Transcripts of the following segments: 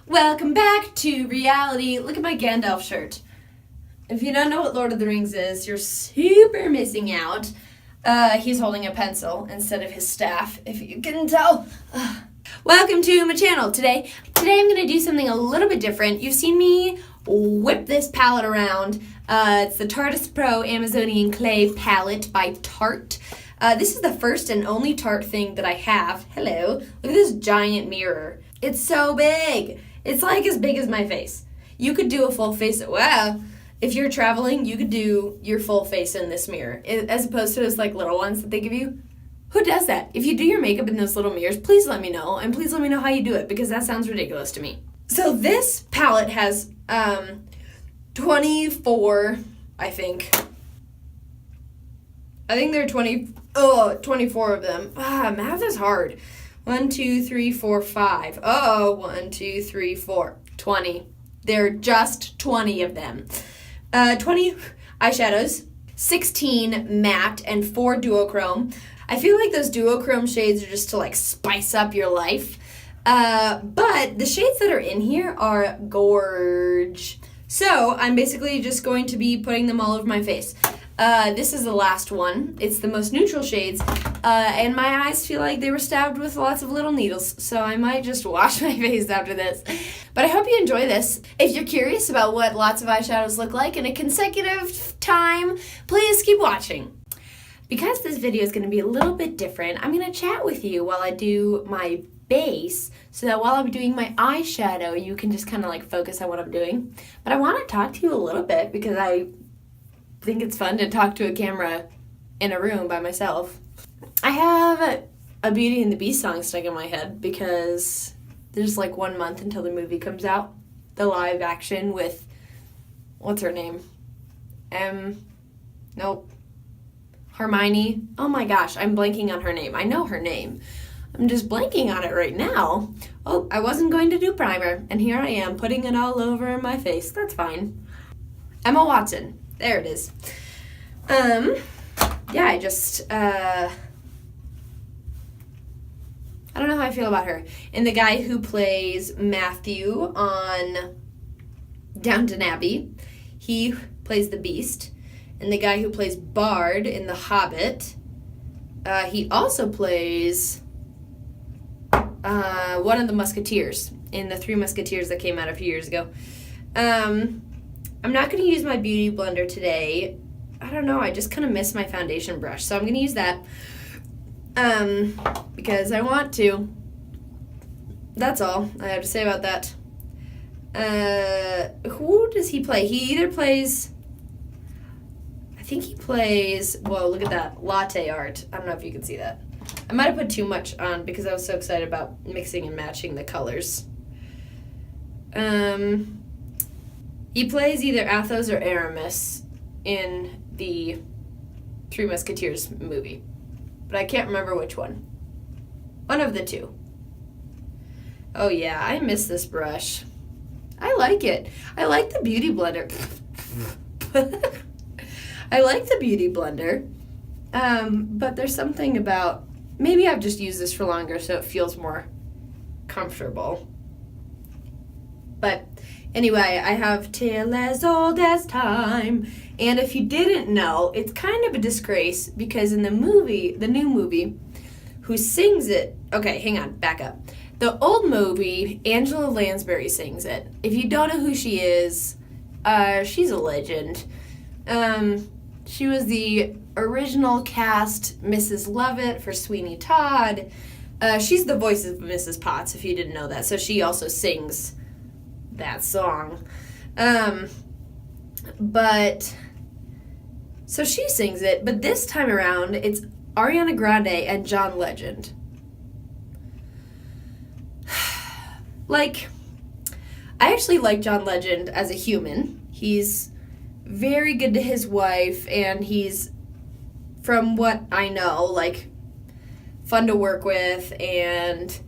Welcome back to reality. Look at my Gandalf shirt. If you don't know what Lord of the Rings is, you're super missing out. He's holding a pencil instead of his staff, if you can tell. Welcome to my channel. Today I'm going to do something a little bit different. You've seen me whip this palette around. It's the Tarte Pro Amazonian Clay palette by Tarte. This is the first and only Tarte thing that I have. Hello. Look at this giant mirror. It's so big. It's like as big as my face. You could do a full face. Wow. If you're traveling, you could do your full face in this mirror, as opposed to those like little ones that they give you. Who does that? If you do your makeup in those little mirrors, please let me know, and please let me know how you do it, because that sounds ridiculous to me. So this palette has 24, I think there are 24 of them. Math is hard. 1, 2, 3, 4, 5. 1, 2, 3, 4. 20. There are just 20 of them. 20 eyeshadows, 16 matte, and 4 duochrome. I feel like those duochrome shades are just to like spice up your life. But the shades that are in here are gorge. So I'm basically just going to be putting them all over my face. This is the last one. It's the most neutral shades, and my eyes feel like they were stabbed with lots of little needles, so I might just wash my face after this. But I hope you enjoy this. If you're curious about what lots of eyeshadows look like in a consecutive time, please keep watching. Because this video is going to be a little bit different, I'm going to chat with you while I do my base, so that while I'm doing my eyeshadow, you can just kind of like focus on what I'm doing. But I want to talk to you a little bit because I think it's fun to talk to a camera in a room by myself. I have a Beauty and the Beast song stuck in my head because there's like 1 month until the movie comes out. The live action with, what's her name? Hermione. Oh my gosh, I'm blanking on her name. I know her name. I'm just blanking on it right now. Oh, I wasn't going to do primer, and here I am putting it all over my face. That's fine. Emma Watson. There it is. Yeah, I just, I don't know how I feel about her. And the guy who plays Matthew on Downton Abbey, he plays the Beast. And the guy who plays Bard in The Hobbit, he also plays one of the Musketeers in the Three Musketeers that came out a few years ago. I'm not going to use my beauty blender today. I don't know, I just kind of miss my foundation brush, so I'm going to use that because I want to. That's all I have to say about that. Who does he play? He either plays, I think he plays, whoa, look at that, latte art. I don't know if you can see that. I might have put too much on because I was so excited about mixing and matching the colors. He plays either Athos or Aramis in the Three Musketeers movie, but I can't remember which one. One of the two. Oh yeah, I miss this brush. I like it. I like the Beauty Blender. I like the Beauty Blender, but there's something about, maybe I've just used this for longer so it feels more comfortable. But anyway, I have Till as Old as Time. And if you didn't know, it's kind of a disgrace because in the movie, the new movie, who sings it, okay, hang on, back up. The old movie, Angela Lansbury sings it. If you don't know who she is, she's a legend. She was the original cast Mrs. Lovett for Sweeney Todd. She's the voice of Mrs. Potts, if you didn't know that. So she also sings that song. But so she sings it, but this time around it's Ariana Grande and John Legend. Like, I actually like John Legend as a human. He's very good to his wife, and he's, from what I know, like, fun to work with, and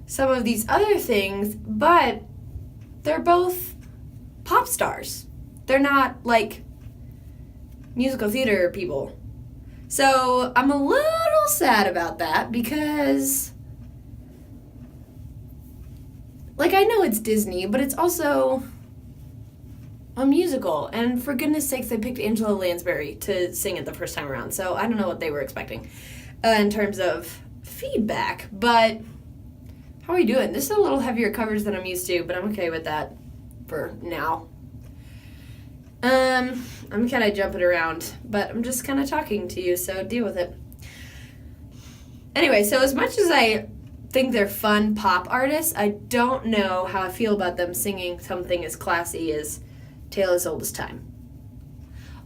some of these other things, but they're both pop stars. They're not, like, musical theater people. So I'm a little sad about that because like, I know it's Disney, but it's also a musical. And for goodness sakes, they picked Angela Lansbury to sing it the first time around. So I don't know what they were expecting in terms of feedback. But how are we doing? This is a little heavier covers than I'm used to, but I'm okay with that for now. I'm kind of jumping around, but I'm just kind of talking to you, so deal with it. Anyway, so as much as I think they're fun pop artists, I don't know how I feel about them singing something as classy as Tale as Old as Time.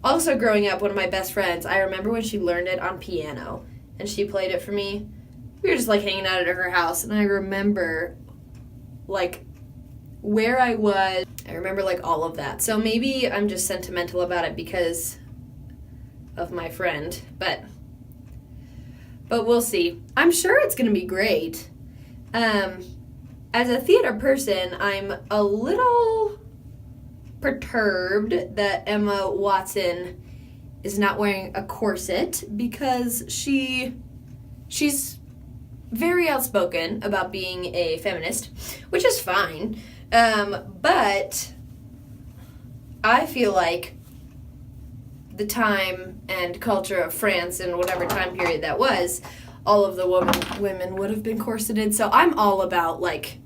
Also, growing up, one of my best friends, I remember when she learned it on piano, and she played it for me. We were just, like, hanging out at her house, and I remember, like, where I was. I remember, like, all of that. So maybe I'm just sentimental about it because of my friend, but we'll see. I'm sure it's going to be great. As a theater person, I'm a little perturbed that Emma Watson is not wearing a corset because she's very outspoken about being a feminist, which is fine. But I feel like the time and culture of France and whatever time period that was, all of the women would have been corseted. So I'm all about, like,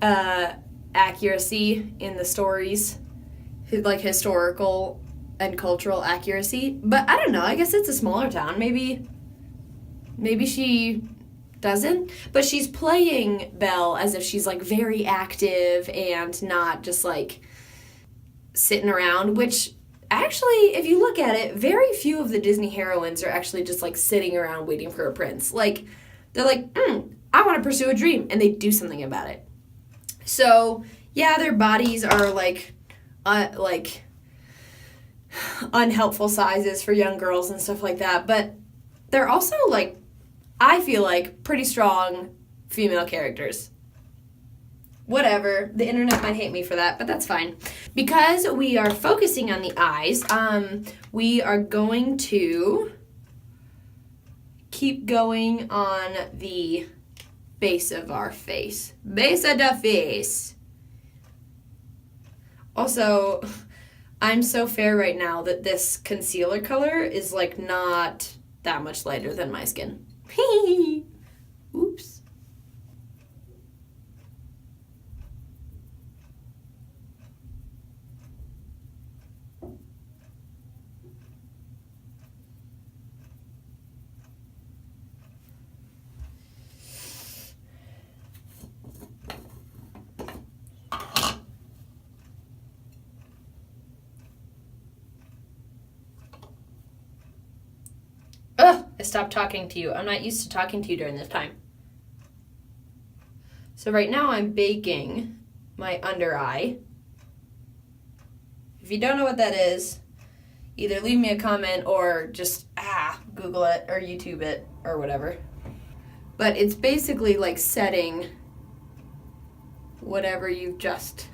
accuracy in the stories, like historical and cultural accuracy. But I don't know. I guess it's a smaller town. Maybe she doesn't. But she's playing Belle as if she's, like, very active and not just, like, sitting around, which actually, if you look at it, very few of the Disney heroines are actually just, like, sitting around waiting for a prince. Like, they're like, I want to pursue a dream, and they do something about it. So, yeah, their bodies are, like, unhelpful sizes for young girls and stuff like that, but they're also, like, I feel like pretty strong female characters. Whatever, the internet might hate me for that, but that's fine. Because we are focusing on the eyes, we are going to keep going on the base of our face. Base of the face. Also, I'm so fair right now that this concealer color is, like, not that much lighter than my skin. Oops. I stopped talking to you. I'm not used to talking to you during this time. So right now I'm baking my under eye. If you don't know what that is, either leave me a comment or just Google it or YouTube it or whatever. But it's basically like setting whatever you've just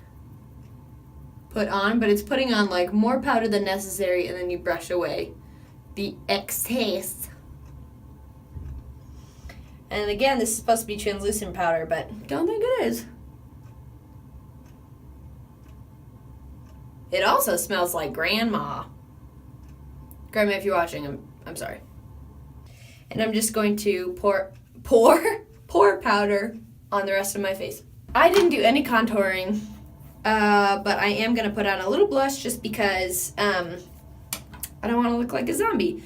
put on, but it's putting on, like, more powder than necessary, and then you brush away the excess. And again, this is supposed to be translucent powder, but don't think it is. It also smells like grandma. Grandma, if you're watching, I'm sorry. And I'm just going to pour powder on the rest of my face. I didn't do any contouring, but I am going to put on a little blush just because I don't want to look like a zombie.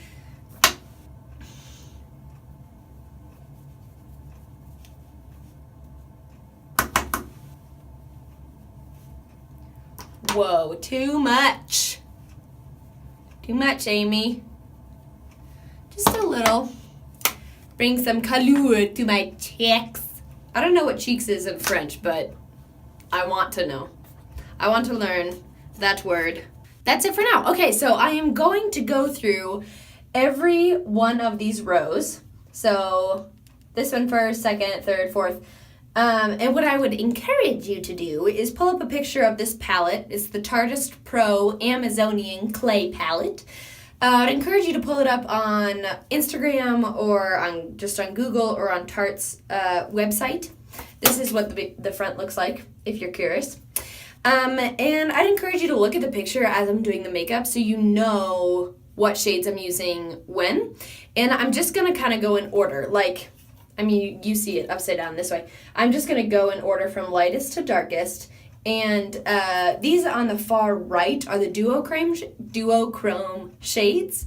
Whoa, too much. Too much, Amy. Just a little. Bring some color to my cheeks. I don't know what cheeks is in French, but I want to know. I want to learn that word. That's it for now. Okay, so I am going to go through every one of these rows. So this one first, second, third, fourth. And what I would encourage you to do is pull up a picture of this palette. It's the Tarte Pro Amazonian Clay Palette. I'd encourage you to pull it up on Instagram or on Google or on Tarte's website. This is what the front looks like, if you're curious. And I'd encourage you to look at the picture as I'm doing the makeup so you know what shades I'm using when. And I'm just going to kind of go in order. Like, I mean, you see it upside down this way. I'm just going to go in order from lightest to darkest. And these on the far right are the duochrome shades.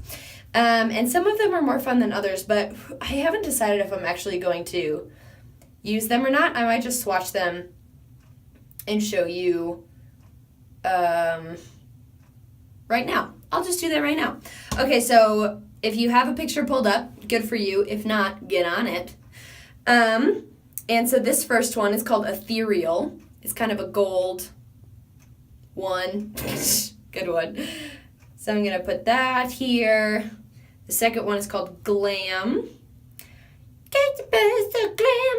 And some of them are more fun than others, but I haven't decided if I'm actually going to use them or not. I might just swatch them and show you right now. I'll just do that right now. Okay, so if you have a picture pulled up, good for you. If not, get on it. And so this first one is called Ethereal. It's kind of a gold one. Good one. So I'm going to put that here. The second one is called Glam. Get the best of glam.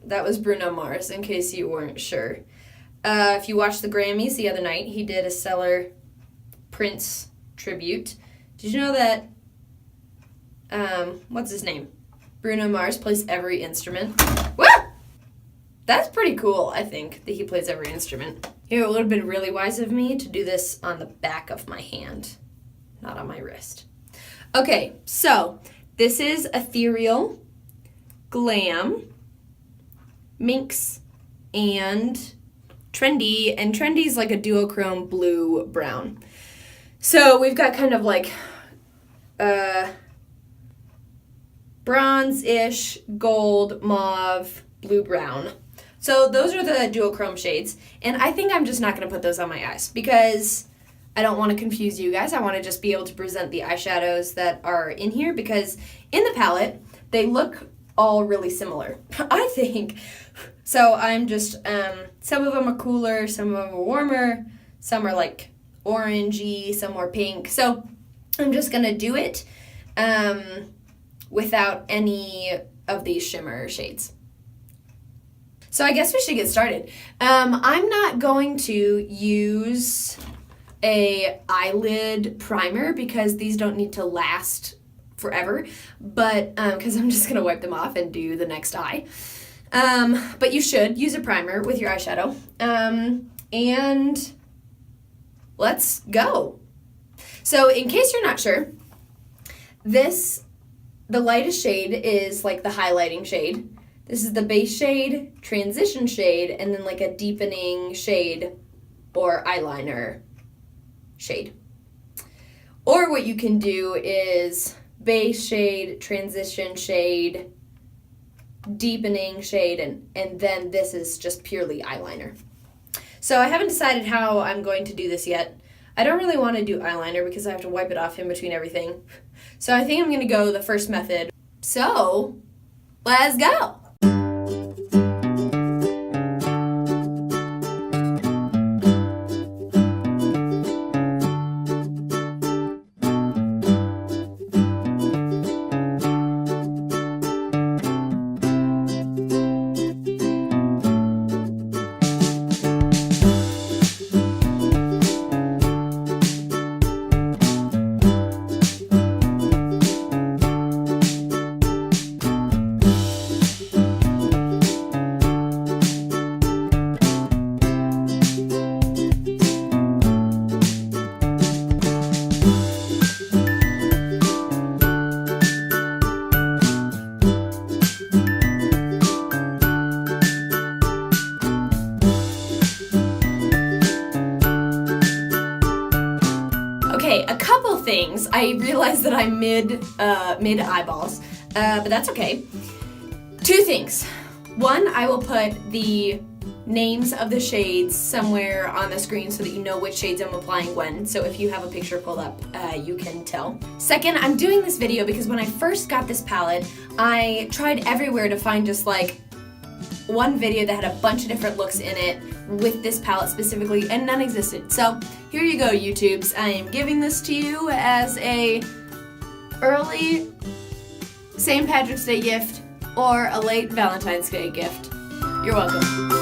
That was Bruno Mars, in case you weren't sure. If you watched the Grammys the other night, he did a stellar Prince tribute. Did you know that, what's his name? Bruno Mars plays every instrument. Woo! That's pretty cool, I think, that he plays every instrument. It would have been really wise of me to do this on the back of my hand, not on my wrist. Okay, so this is Ethereal, Glam, Minx, and Trendy. And Trendy is like a duochrome blue-brown. So we've got kind of like bronze-ish, gold, mauve, blue-brown. So those are the duochrome shades, and I think I'm just not going to put those on my eyes because I don't want to confuse you guys. I want to just be able to present the eyeshadows that are in here because in the palette, they look all really similar, I think. So I'm just, some of them are cooler, some of them are warmer, some are like orangey, some are pink. So I'm just going to do it without any of these shimmer shades. So I guess we should get started. I'm not going to use a eyelid primer because these don't need to last forever, but because I'm just going to wipe them off and do the next eye. But you should use a primer with your eyeshadow. And let's go. So in case you're not sure, the lightest shade is like the highlighting shade. This is the base shade, transition shade, and then like a deepening shade or eyeliner shade. Or what you can do is base shade, transition shade, deepening shade, and then this is just purely eyeliner. So I haven't decided how I'm going to do this yet. I don't really want to do eyeliner because I have to wipe it off in between everything. So I think I'm going to go the first method. So let's go. Okay, a couple things. I realized that I'm mid eyeballs, but that's okay. Two things. One, I will put the names of the shades somewhere on the screen so that you know which shades I'm applying when. So if you have a picture pulled up, you can tell. Second, I'm doing this video because when I first got this palette, I tried everywhere to find just like one video that had a bunch of different looks in it with this palette specifically, and none existed. So here you go, YouTubes. I am giving this to you as a early St. Patrick's Day gift or a late Valentine's Day gift. You're welcome.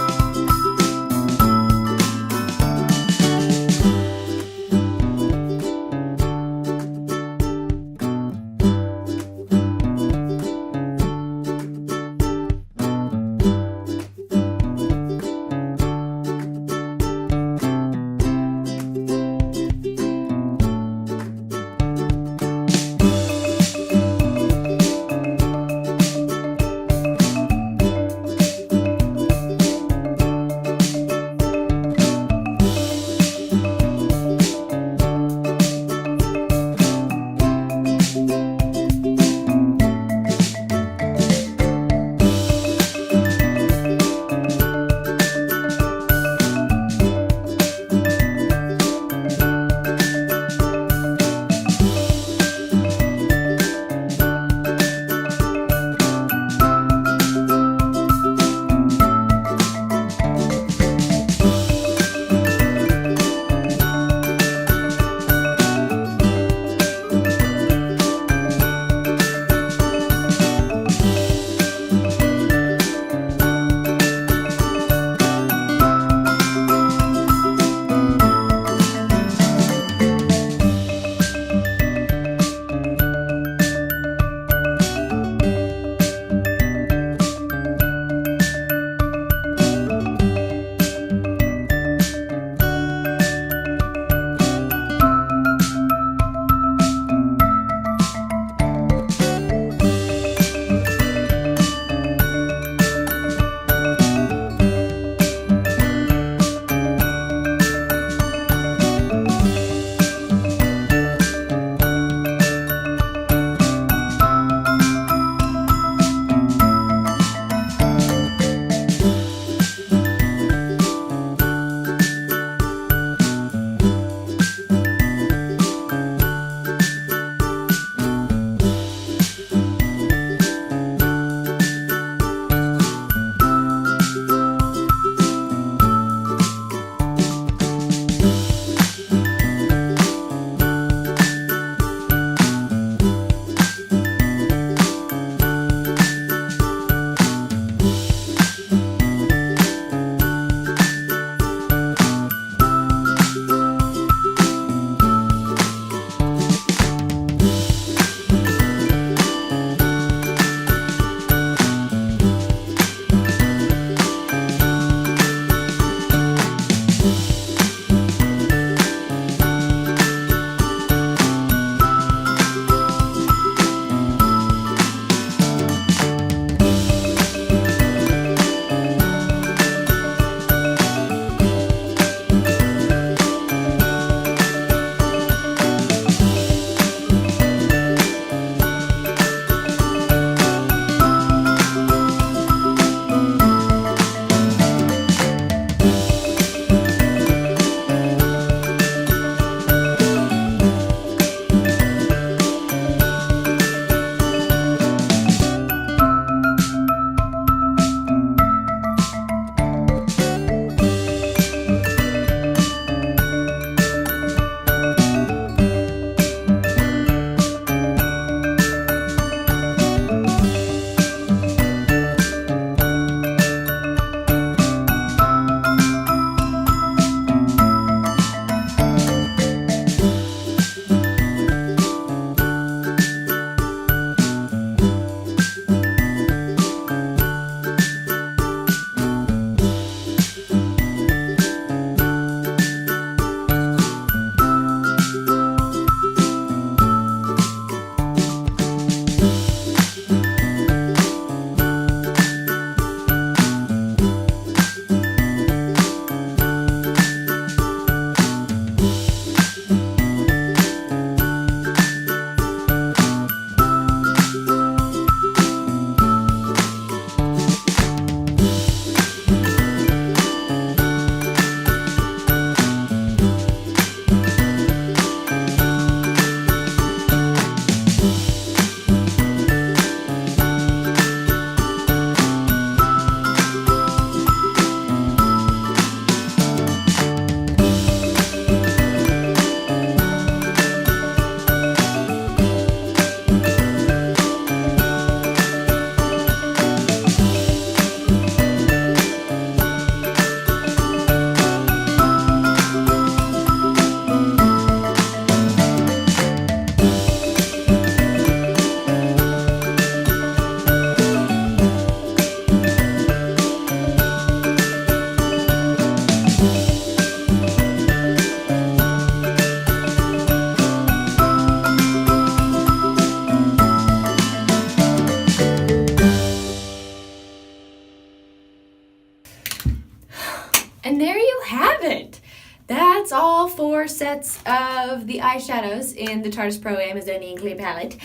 And there you have it. That's all 4 sets of the eyeshadows in the Tarte Pro Amazonian Clay Palette.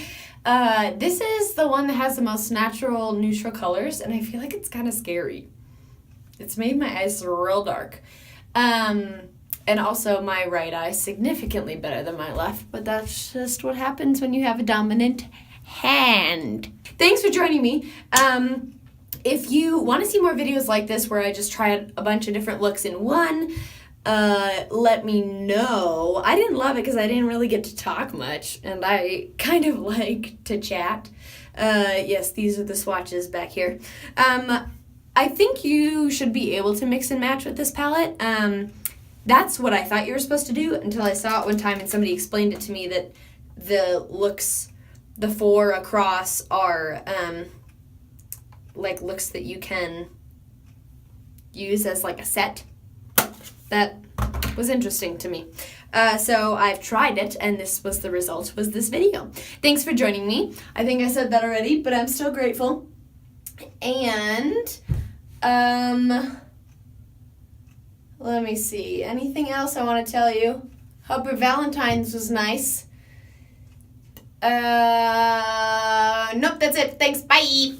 This is the one that has the most natural neutral colors, and I feel like it's kind of scary. It's made my eyes real dark. And also my right eye significantly better than my left, but that's just what happens when you have a dominant hand. Thanks for joining me. If you want to see more videos like this where I just try a bunch of different looks in one, let me know. I didn't love it because I didn't really get to talk much, and I kind of like to chat. Yes, these are the swatches back here. I think you should be able to mix and match with this palette. That's what I thought you were supposed to do until I saw it one time and somebody explained it to me that the looks, the 4 across are like looks that you can use as like a set. That was interesting to me. So I've tried it, and this was the result, was this video. Thanks for joining me. I think I said that already, but I'm still grateful. And, let me see. Anything else I want to tell you? Hope your Valentine's was nice. Nope, that's it. Thanks. Bye.